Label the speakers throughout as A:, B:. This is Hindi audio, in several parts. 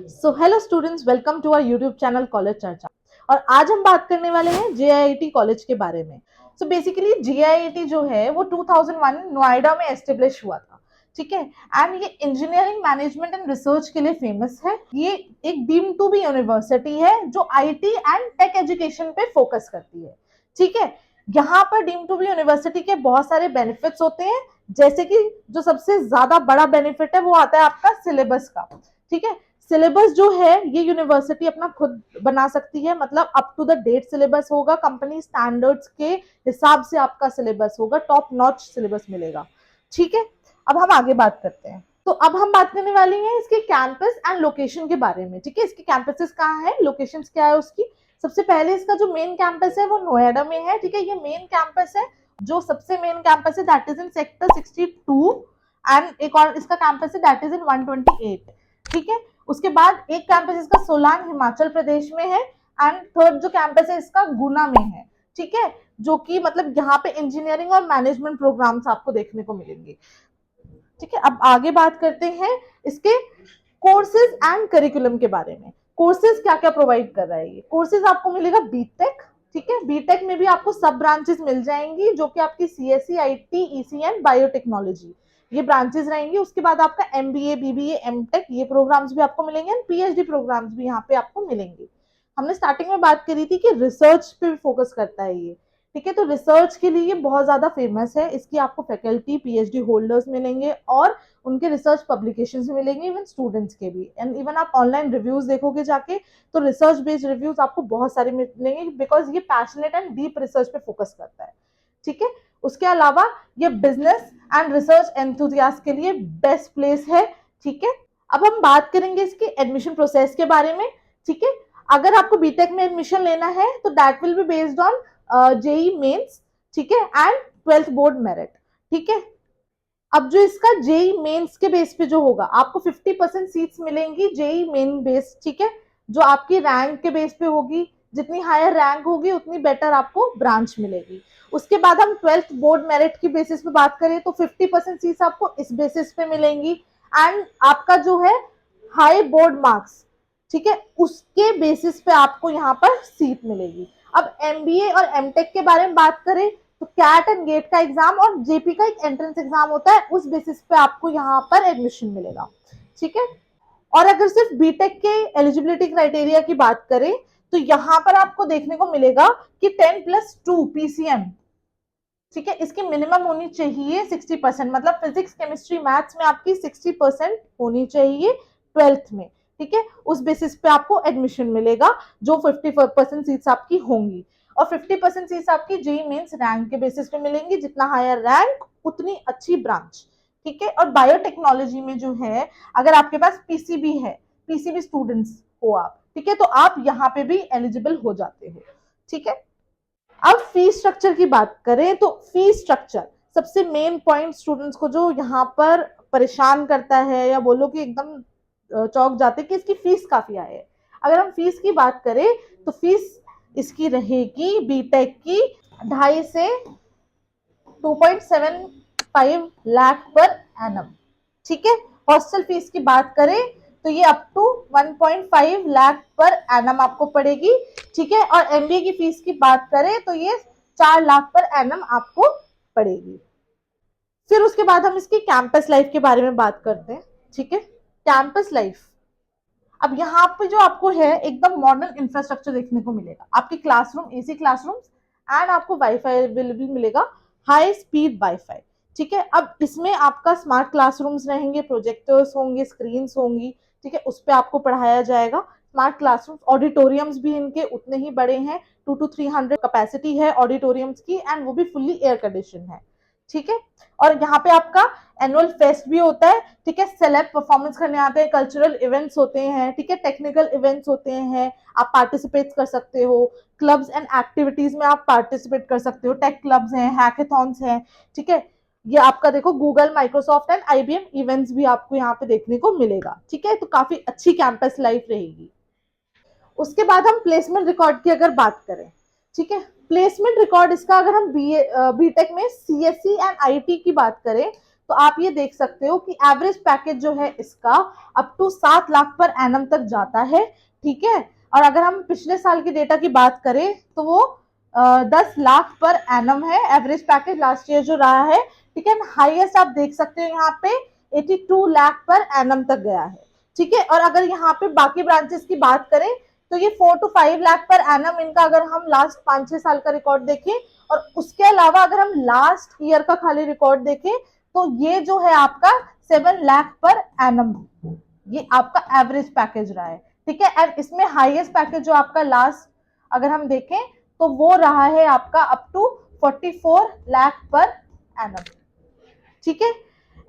A: So hello students, welcome to our YouTube channel college Charcha. और आज हम बात करने वाले हैं जेआईटी कॉलेज के बारे में। सो बेसिकली जेआईटी जो है वो 2001 नोएडा में एस्टेब्लिश हुआ था। ठीक है। एंड ये इंजीनियरिंग मैनेजमेंट एंड रिसर्च के लिए फेमस है। ये एक डीम टू बी यूनिवर्सिटी है जो आईटी एंड टेक एजुकेशन पे फोकस करती है। ठीक है। यहाँ पर डीम टू बी यूनिवर्सिटी के बहुत सारे बेनिफिट्स होते हैं, जैसे कि जो सबसे ज्यादा बड़ा बेनिफिट है वो आता है आपका सिलेबस का। ठीक है। सिलेबस जो है ये यूनिवर्सिटी अपना खुद बना सकती है, मतलब up to the date syllabus होगा, कंपनी स्टैंडर्ड्स के हिसाब से आपका सिलेबस होगा, टॉप नॉच सिलेबस मिलेगा। ठीक है। अब हम आगे बात करते हैं। तो अब हम बात करने वाली हैं इसके कैंपस एंड लोकेशन के बारे में। ठीक है। इसके कैंपसेस कहाँ है, लोकेशन क्या है उसकी। सबसे पहले इसका जो मेन कैंपस है वो नोएडा में है। ठीक है। ये मेन कैंपस है, जो सबसे मेन कैंपस है that is in sector 62। And एक और इसका कैंपस है दैट इज इन 128। ठीक है। उसके बाद एक कैंपस इसका सोलान हिमाचल प्रदेश में है। एंड थर्ड जो कैंपस है इसका गुना में है। ठीक है। जो कि मतलब यहाँ पे इंजीनियरिंग और मैनेजमेंट प्रोग्राम्स आपको देखने को मिलेंगे। ठीक है। अब आगे बात करते हैं इसके कोर्सेज एंड करिकुलम के बारे में। कोर्सेज क्या क्या प्रोवाइड कर रहा है ये। कोर्सेज आपको मिलेगा बीटेक। ठीक है। बीटेक में भी आपको सब ब्रांचेस मिल जाएंगी, जो कि आपकी सीएससी, आईटी, ईसीएन, बायोटेक्नोलॉजी ये ब्रांचेस रहेंगी। उसके बाद आपका एमबीए, बीबीए, एमटेक ये प्रोग्राम्स भी आपको मिलेंगे, एंड पीएचडी प्रोग्राम्स भी यहाँ पे आपको मिलेंगे। हमने स्टार्टिंग में बात करी थी कि रिसर्च पे फोकस करता है ये। ठीक है। तो रिसर्च के लिए ये बहुत ज्यादा फेमस है। इसकी आपको फैकल्टी, पीएचडी होल्डर्स मिलेंगे और उनके रिसर्च पब्लिकेशंस भी मिलेंगे, इवन स्टूडेंट्स के भी। एंड इवन आप ऑनलाइन रिव्यूज देखोगे जाके तो रिसर्च बेस्ड रिव्यूज आपको बहुत सारे मिलेंगे, बिकॉज ये पैशनेट एंड डीप रिसर्च पे फोकस करता है। ठीक है। उसके अलावा ये बिजनेस एंड रिसर्च एंथुजियास्ट के लिए बेस्ट प्लेस है। ठीक है। अब हम बात करेंगे इसकी एडमिशन प्रोसेस के बारे में। ठीक है। अगर आपको बीटेक में एडमिशन लेना है तो that will be based on JEE mains. ठीक है। And 12th board merit. ठीक है। अब जो इसका जेई मेंस के बेस पे जो होगा, आपको 50% सीट्स मिलेंगी जेई मेन बेस। ठीक है। जो आपकी रैंक के बेस पे होगी, जितनी हायर रैंक होगी उतनी बेटर आपको ब्रांच मिलेगी। उसके बाद हम 12th बोर्ड मेरिट की बेसिस पे बात करें तो 50% सीट्स आपको इस बेसिस पे मिलेंगी। एंड आपका जो है हाई बोर्ड मार्क्स, ठीक है, उसके बेसिस पे आपको यहाँ पर सीट मिलेगी। अब एमबीए और एमटेक के बारे में बात करें तो कैट एंड गेट का एग्जाम और जेपी का एक एंट्रेंस एग्जाम होता है, उस बेसिस पे आपको यहाँ पर एडमिशन मिलेगा। ठीक है। और अगर सिर्फ बीटेक के एलिजिबिलिटी क्राइटेरिया की बात करें तो यहाँ पर आपको देखने को मिलेगा कि 10+2 पीसीएम। ठीक है। इसकी मिनिमम होनी चाहिए 60%, मतलब फिजिक्स, केमिस्ट्री, मैथ्स में आपकी 60% होनी चाहिए 12th में। ठीक है। उस बेसिस पे आपको एडमिशन मिलेगा, जो 50% सीट्स आपकी होंगी। और 50% सीट्स आपकी जेई मेंस रैंक के बेसिस पे मिलेंगी, जितना हायर रैंक उतनी अच्छी ब्रांच। ठीक है। और बायोटेक्नोलॉजी में जो है, अगर आपके पास पीसीबी है, पीसीबी स्टूडेंट्स हो आप, ठीक है, तो आप यहाँ पे भी एलिजिबल हो जाते हो। ठीक है। अब फीस स्ट्रक्चर की बात करें तो फीस स्ट्रक्चर सबसे मेन पॉइंट स्टूडेंट्स को जो यहाँ पर परेशान करता है, या बोलो कि एकदम चौक जाते कि इसकी फीस काफी हाई है। अगर हम फीस की बात करें तो फीस इसकी रहेगी बीटेक की 2.5 से 2.75 लाख पर एनम। ठीक है। हॉस्टल फीस की बात करें तो ये up to 1.5 lakh per annum आपको पड़ेगी। ठीक है। और एमबीए की फीस की बात करें तो ये 4 लाख पर एनम आपको पड़ेगी। फिर उसके बाद हम इसकी कैंपस लाइफ के बारे में बात करते हैं। ठीक है। कैंपस लाइफ, अब यहाँ पे जो आपको है एकदम मॉडर्न इंफ्रास्ट्रक्चर देखने को मिलेगा। आपके क्लासरूम, एसी क्लासरूम, एंड आपको वाईफाई अवेलेबल मिलेगा, हाई स्पीड वाईफाई। ठीक है। अब इसमें आपका स्मार्ट क्लासरूम्स रहेंगे, प्रोजेक्टर्स होंगे, स्क्रीन होंगी। ठीक है। उस पर आपको पढ़ाया जाएगा। स्मार्ट क्लासरूम, ऑडिटोरियम्स भी इनके उतने ही बड़े हैं, 200 to 300 कैपेसिटी है ऑडिटोरियम्स की, एंड वो भी फुल्ली एयर कंडीशन है। ठीक है। और यहाँ पे आपका एनुअल फेस्ट भी होता है। ठीक है। सेलेब परफॉर्मेंस करने आते हैं, कल्चरल इवेंट्स होते हैं, ठीक है, टेक्निकल इवेंट्स होते हैं, आप पार्टिसिपेट कर सकते हो। क्लब्स एंड एक्टिविटीज में आप पार्टिसिपेट कर सकते हो, टेक क्लब्स हैं, हैकेथॉन्स हैं। ठीक है। ये आपका देखो Google, Microsoft and IBM events भी आपको यहाँ पे देखने को मिलेगा। ठीक है। तो काफी अच्छी कैंपस लाइफ रहेगी। उसके बाद हम प्लेसमेंट रिकॉर्ड की अगर बात करें, ठीक है, प्लेसमेंट रिकॉर्ड इसका अगर हम बीटेक में सीएससी एंड आईटी की बात करें तो आप ये देख सकते हो कि एवरेज पैकेज जो है इसका up to 7 lakh per annum तक जाता है, ठीक है। और अगर हम पिछले साल की डेटा की बात करें तो वो 10 लाख पर एनम है एवरेज पैकेज लास्ट ईयर जो रहा है, ठीक है। हाईएस्ट आप देख सकते हो यहाँ पे 82 लाख पर एनम तक गया है, ठीक है। और अगर यहाँ पे बाकी ब्रांचेस की बात करें तो ये 4 to 5 लाख पर एनम इनका अगर हम लास्ट 5-6 साल का रिकॉर्ड देखें, और उसके अलावा अगर हम लास्ट ईयर का खाली रिकॉर्ड देखें तो ये जो है आपका 7 लाख पर एनम, ये आपका एवरेज पैकेज रहा है, ठीक है। एंड इसमें हाईएस्ट पैकेज जो आपका लास्ट अगर हम देखें तो वो रहा है आपका up to 44 lakh per annum, ठीक है।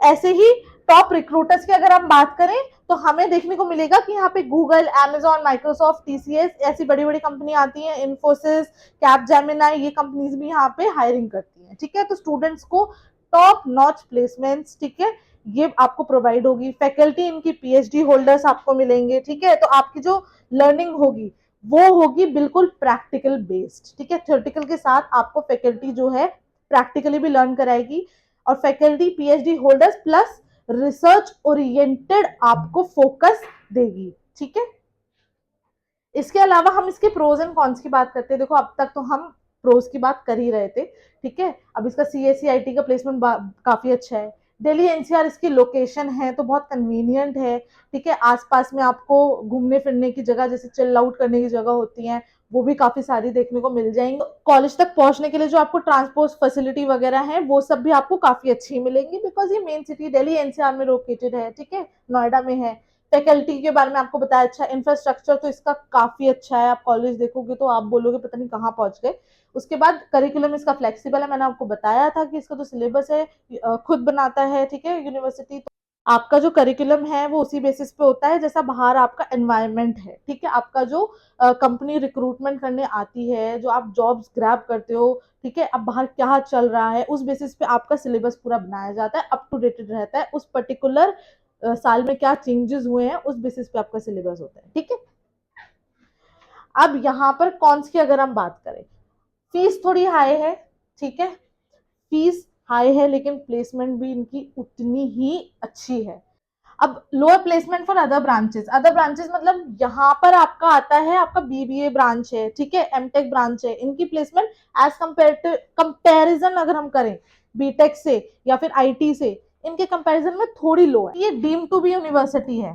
A: ऐसे ही टॉप रिक्रूटर्स की अगर हम बात करें तो हमें देखने को मिलेगा कि यहाँ पे गूगल, अमेजॉन, माइक्रोसॉफ्ट, टीसीएस ऐसी बड़ी बड़ी कंपनी आती हैं, इन्फोसिस, कैपजेमिनाई, ये कंपनीज भी यहाँ पे हायरिंग करती हैं, ठीक है। तो स्टूडेंट्स को टॉप नॉच प्लेसमेंट्स, ठीक है, ये आपको प्रोवाइड होगी। फैकल्टी इनकी पीएचडी होल्डर्स आपको मिलेंगे, ठीक है। तो आपकी जो लर्निंग होगी वो होगी बिल्कुल प्रैक्टिकल बेस्ड, ठीक है। थ्योरेटिकल के साथ आपको फैकल्टी जो है प्रैक्टिकली भी लर्न कराएगी, और faculty PhD holders plus research oriented आपको फोकस देगी, ठीक है। इसके अलावा हम इसके प्रोज एंड कॉन्स की बात करते हैं। देखो अब तक तो हम प्रोज की बात कर ही रहे थे, ठीक है। अब इसका सीएससीआईटी का प्लेसमेंट काफी अच्छा है। दिल्ली एनसीआर इसकी लोकेशन है तो बहुत कन्वीनियंट है, ठीक है। आसपास में आपको घूमने फिरने की जगह, जैसे चिल आउट करने की जगह होती है, वो भी काफी सारी देखने को मिल जाएंगी। कॉलेज तक पहुंचने के लिए जो आपको ट्रांसपोर्ट फैसिलिटी वगैरह है वो सब भी आपको काफी अच्छी मिलेंगी, बिकॉज ये मेन सिटी दिल्ली एनसीआर में लोकेटेड है, ठीक है, नोएडा में है। फैकल्टी के बारे में आपको बताया, अच्छा इंफ्रास्ट्रक्चर तो इसका काफी अच्छा है, आप कॉलेज देखोगे तो आप बोलोगे पता नहीं कहाँ पहुंच गए। उसके बाद करिकुलम इसका फ्लेक्सिबल है, मैंने आपको बताया था कि इसका जो सिलेबस है खुद बनाता है, ठीक है, यूनिवर्सिटी। तो आपका जो करिकुलम है वो उसी बेसिस पे होता है जैसा बाहर आपका एनवायरनमेंट है, ठीक है। आपका जो कंपनी रिक्रूटमेंट करने आती है, जो आप जॉब्स ग्रैब करते हो, ठीक है, अब बाहर क्या चल रहा है उस बेसिस पे आपका सिलेबस पूरा बनाया जाता है, अप टू डेटेड रहता है, उस पर्टिकुलर साल में क्या चेंजेस हुए हैं उस बेसिस पे आपका सिलेबस होता है, ठीक है। अब यहाँ पर कॉन्स की अगर हम बात करें, फीस थोड़ी हाई है, ठीक है, फीस हाई है, लेकिन प्लेसमेंट भी इनकी उतनी ही अच्छी है। अब lower placement for other branches मतलब यहाँ पर आपका आता है, आपका बीबीए ब्रांच है, ठीक है, एमटेक ब्रांच है, इनकी प्लेसमेंट एज कंपेरिजन अगर हम करें बीटेक से या फिर आईटी से, इनके कंपैरिजन में थोड़ी लो है। ये डीम टू बी यूनिवर्सिटी है।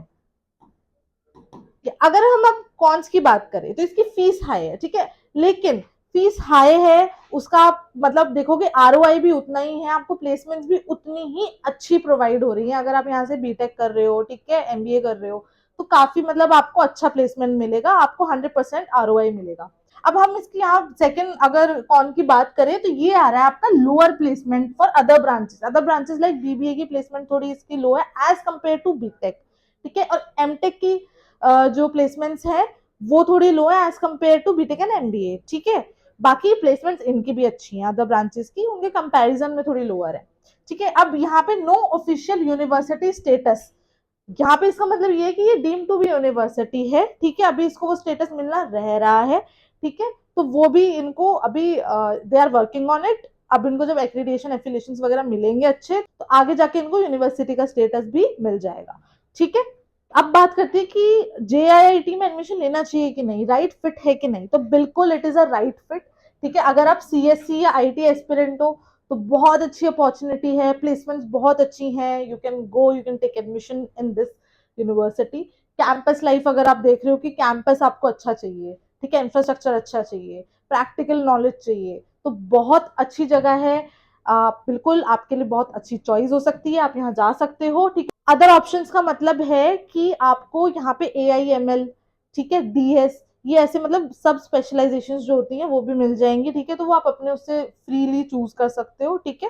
A: अगर हम अब कॉन्स की बात करें तो इसकी फीस हाई है, ठीक है, लेकिन फीस हाई है उसका आप मतलब देखोगे आरओआई भी उतना ही है, आपको प्लेसमेंट्स भी उतनी ही अच्छी प्रोवाइड हो रही है। अगर आप यहाँ से बीटेक कर रहे हो, ठीक है, एमबीए कर रहे हो, तो काफी मतलब आपको अच्छा प्लेसमेंट मिलेगा, आपको 100% आरओआई मिलेगा। अब हम इसकी यहाँ सेकंड अगर कॉन की बात करें तो ये आ रहा है आपका lower placement for other branches like BBA की प्लेसमेंट थोड़ी इसकी लो है एज कंपेयर टू बीटेक, ठीक है। और एमटेक की जो प्लेसमेंट्स है वो थोड़ी लो है as compare to BTech and MBA, ठीक है। बाकी प्लेसमेंट्स इनकी भी अच्छी हैं अदर ब्रांचेस की, उनके कंपैरिजन में थोड़ी लोअर है, ठीक है। अब यहाँ पे नो ऑफिशियल यूनिवर्सिटी स्टेटस, यहाँ पे इसका मतलब ये है कि ये डीम टू बी यूनिवर्सिटी है, ठीक है, अभी इसको वो स्टेटस मिलना रह रहा है, ठीक है। तो वो भी इनको अभी they are working on it. अब इनको जब एक्रीडिएशन एफिलिएशंस वगैरह मिलेंगे अच्छे तो आगे जाके इनको यूनिवर्सिटी का स्टेटस भी मिल जाएगा, ठीक है। अब बात करते हैं कि जेआईआईटी में एडमिशन लेना चाहिए कि नहीं, राइट फिट है कि नहीं, तो बिल्कुल it is a right fit, ठीक है। अगर आप सीएससी या आईटी एस्पिरेंट हो तो बहुत अच्छी अपॉर्चुनिटी है, प्लेसमेंट्स बहुत अच्छी हैं, you can go, you can take admission in this university. Campus life अगर आप देख रहे हो कि कैंपस आपको अच्छा चाहिए, ठीक है, इंफ्रास्ट्रक्चर अच्छा चाहिए, प्रैक्टिकल नॉलेज चाहिए, तो बहुत अच्छी जगह है। बिल्कुल आपके लिए बहुत अच्छी चॉइस हो सकती है, आप यहाँ जा सकते हो, ठीक है। अदर ऑप्शंस का मतलब है कि आपको यहाँ पे AIML, ठीक है, डीएस, ये ऐसे मतलब सब स्पेशलाइजेशन जो होती हैं वो भी मिल जाएंगी, ठीक है। तो वो आप अपने उससे फ्रीली चूज कर सकते हो, ठीक है।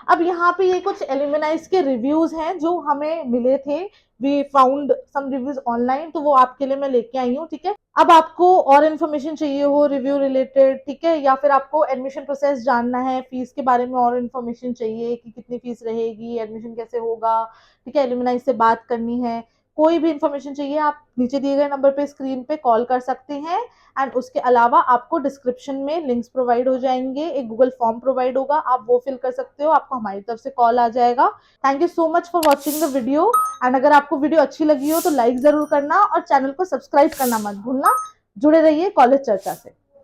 A: अब यहाँ पे ये कुछ एलिमनाइज के रिव्यूज हैं जो हमें मिले थे, we found some reviews online, तो वो आपके लिए मैं लेके आई हूँ, ठीक है। अब आपको और इन्फॉर्मेशन चाहिए हो रिव्यू रिलेटेड, ठीक है, या फिर आपको एडमिशन प्रोसेस जानना है, फीस के बारे में और इन्फॉर्मेशन चाहिए कि कितनी फीस रहेगी, एडमिशन कैसे होगा, ठीक है, एलिमनाइज से बात करनी है, कोई भी इंफॉर्मेशन चाहिए आप नीचे दिए गए नंबर पे स्क्रीन पे कॉल कर सकते हैं। एंड उसके अलावा आपको डिस्क्रिप्शन में लिंक्स प्रोवाइड हो जाएंगे, एक गूगल फॉर्म प्रोवाइड होगा, आप वो फिल कर सकते हो, आपको हमारी तरफ से कॉल आ जाएगा। Thank you so much for watching the video. And अगर आपको वीडियो अच्छी लगी हो तो लाइक जरूर करना और चैनल को सब्सक्राइब करना मत भूलना। जुड़े रहिए कॉलेज चर्चा से।